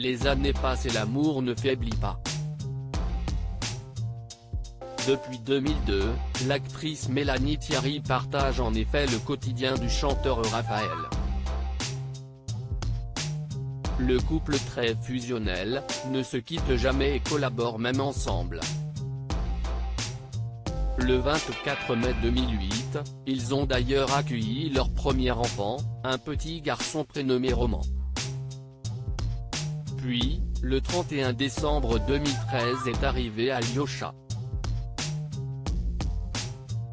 les années passent et l'amour ne faiblit pas. Depuis 2002, l'actrice Mélanie Thierry partage en effet le quotidien du chanteur Raphaël. Le couple très fusionnel, ne se quitte jamais et collabore même ensemble. Le 24 mai 2008, ils ont d'ailleurs accueilli leur premier enfant, un petit garçon prénommé Roman. Puis, le 31 décembre 2013 est arrivé Alyosha.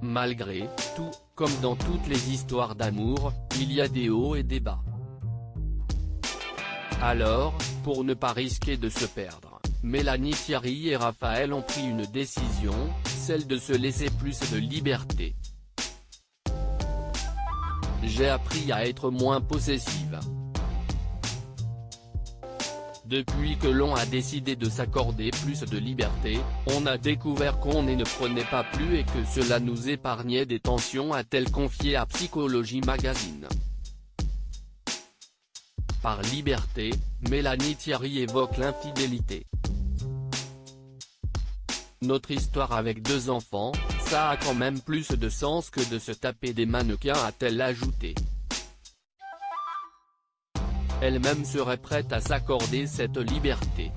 Malgré tout, comme dans toutes les histoires d'amour, il y a des hauts et des bas. Alors, pour ne pas risquer de se perdre, Mélanie Thierry et Raphaël ont pris une décision, celle de se laisser plus de liberté. J'ai appris à être moins possessive. Depuis que l'on a décidé de s'accorder plus de liberté, on a découvert qu'on ne prenait pas plus et que cela nous épargnait des tensions, a-t-elle confié à Psychologie Magazine. Par liberté, Mélanie Thierry évoque l'infidélité. Notre histoire avec 2 enfants, ça a quand même plus de sens que de se taper des mannequins, a-t-elle ajouté. Elle-même serait prête à s'accorder cette liberté.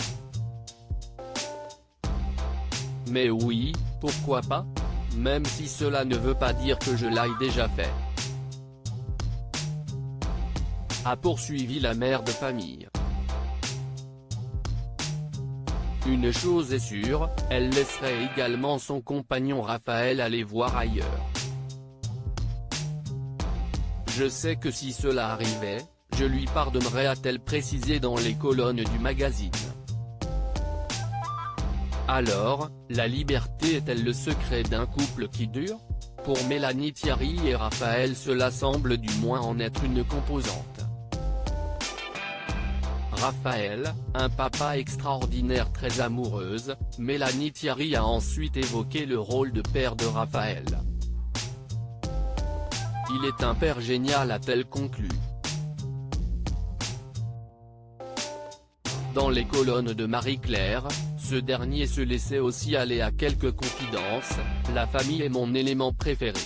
Mais oui, pourquoi pas? Même si cela ne veut pas dire que je l'aille déjà fait. A poursuivi la mère de famille. Une chose est sûre, elle laisserait également son compagnon Raphaël aller voir ailleurs. Je sais que si cela arrivait, je lui pardonnerais, a-t-elle précisé dans les colonnes du magazine. Alors, la liberté est-elle le secret d'un couple qui dure? Pour Mélanie Thierry et Raphaël, cela semble du moins en être une composante. Raphaël, un papa extraordinaire très amoureuse, Mélanie Thierry a ensuite évoqué le rôle de père de Raphaël. Il est un père génial, a-t-elle conclu. Dans les colonnes de Marie-Claire, ce dernier se laissait aussi aller à quelques confidences, la famille est mon élément préféré.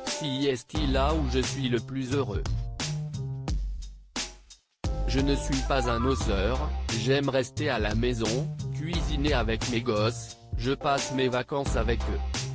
Si est-il là où je suis le plus heureux. Je ne suis pas un noceur, j'aime rester à la maison, cuisiner avec mes gosses, je passe mes vacances avec eux.